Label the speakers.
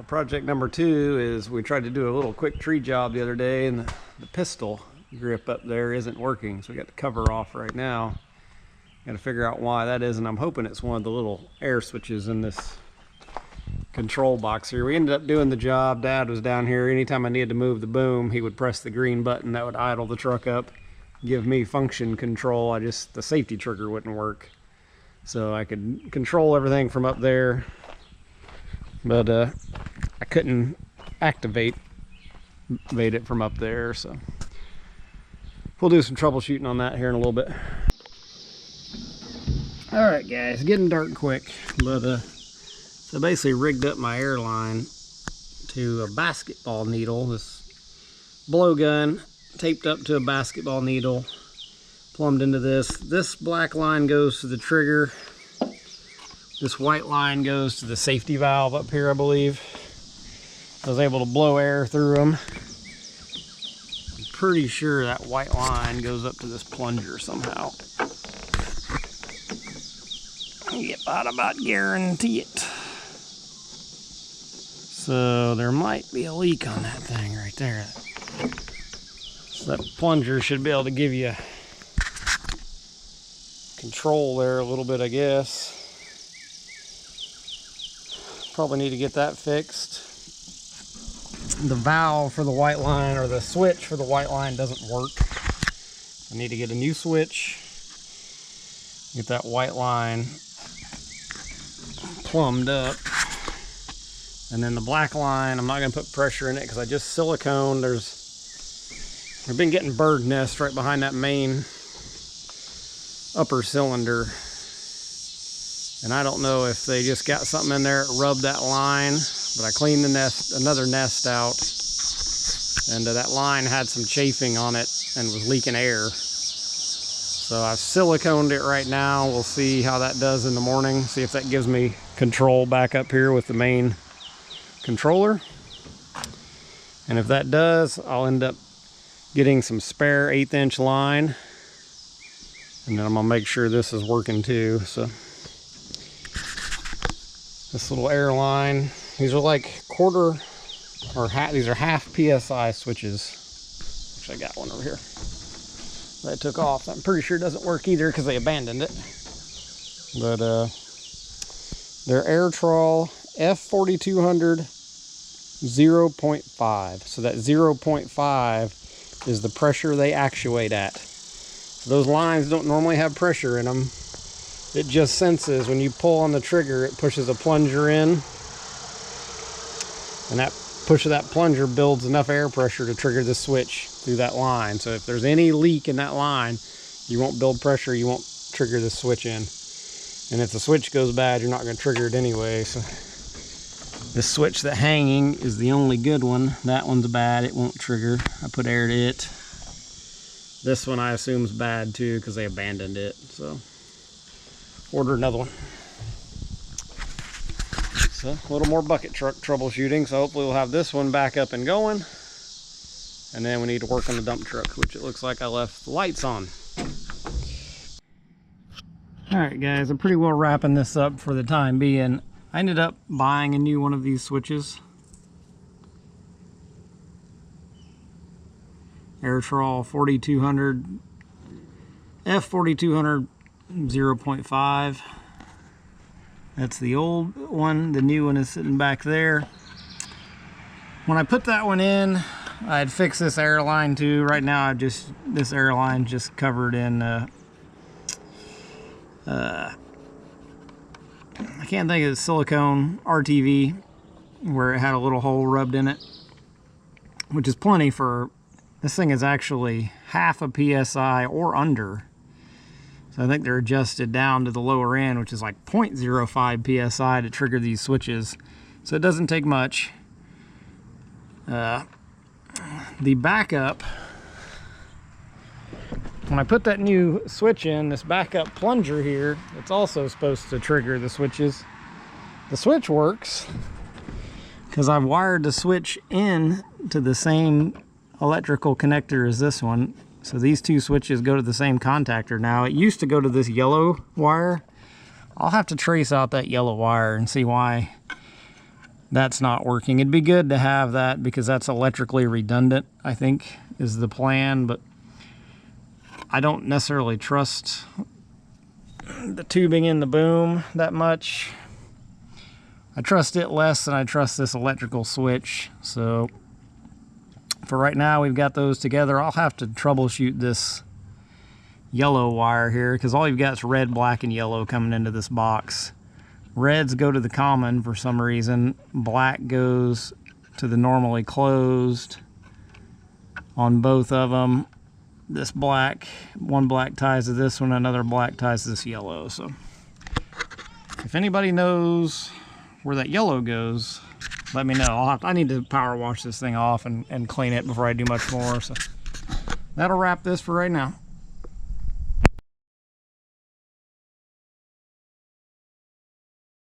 Speaker 1: Project number 2 is we tried to do a little quick tree job the other day, and the pistol grip up there isn't working, so we got the cover off right now. Got to figure out why that is, and I'm hoping it's one of the little air switches in this control box here. We ended up doing the job. Dad was down here. Anytime I needed to move the boom, he would press the green button. That would idle the truck up, give me function control. The safety trigger wouldn't work, so I could control everything from up there, but I couldn't activate it from up there. So we'll do some troubleshooting on that here in a little bit. All right, guys, getting dark quick, but so I basically rigged up my air line to a basketball needle. This blowgun taped up to a basketball needle, plumbed into this. This black line goes to the trigger. This white line goes to the safety valve up here, I believe. I was able to blow air through them. I'm pretty sure that white line goes up to this plunger somehow. I about guarantee it. So there might be a leak on that thing right there. So that plunger should be able to give you control there a little bit, I guess. Probably need to get that fixed. The valve for the white line, or the switch for the white line, doesn't work. I need to get a new switch, get that white line plumbed up, and then the black line, I'm not going to put pressure in it because I just siliconed. I've been getting bird nests right behind that main upper cylinder, and I don't know if they just got something in there that rubbed that line, but I cleaned the nest, another nest out, and that line had some chafing on it and was leaking air. So I've siliconed it right now. We'll see how that does in the morning, see if that gives me control back up here with the main controller. And if that does, I'll end up getting some spare 1/8 inch line, and then I'm gonna make sure this is working too. So this little air line, these are like quarter or half, these are half PSI switches. Actually, I got one over here that I took off. I'm pretty sure it doesn't work either because they abandoned it. But they're Airtrol F4200 0.5. So that 0.5 is the pressure they actuate at. So those lines don't normally have pressure in them. It just senses when you pull on the trigger, it pushes a plunger in, and that push of that plunger builds enough air pressure to trigger the switch through that line. So if there's any leak in that line, you won't build pressure, you won't trigger the switch in. And if the switch goes bad, you're not going to trigger it anyway. So this switch that's hanging is the only good one. That one's bad, it won't trigger. I put air to it. This one I assume is bad too because they abandoned it. So order another one. So a little more bucket truck troubleshooting. So hopefully we'll have this one back up and going. And then we need to work on the dump truck, which it looks like I left the lights on. All right, guys, I'm pretty well wrapping this up for the time being. I ended up buying a new one of these switches. Airtrol 4200, F4200 0.5. That's the old one. The new one is sitting back there. When I put that one in, I had fixed this air line too. Right now, this air line just covered in I can't think of the silicone RTV, where it had a little hole rubbed in it, which is plenty for, this thing is actually half a PSI or under. So I think they're adjusted down to the lower end, which is like 0.05 PSI to trigger these switches. So it doesn't take much. The backup, when I put that new switch in, this backup plunger here, it's also supposed to trigger the switches. The switch works because I've wired the switch in to the same electrical connector as this one. So these two switches go to the same contactor now. It used to go to this yellow wire. I'll have to trace out that yellow wire and see why that's not working. It'd be good to have that because that's electrically redundant, I think, is the plan, but I don't necessarily trust the tubing in the boom that much. I trust it less than I trust this electrical switch. So for right now, we've got those together. I'll have to troubleshoot this yellow wire here because all you've got is red, black, and yellow coming into this box. Reds go to the common for some reason. Black goes to the normally closed on both of them. This black, one black ties to this one, another black ties to this yellow. So if anybody knows where that yellow goes, let me know. I need to power wash this thing off and clean it before I do much more. So that'll wrap this for right now.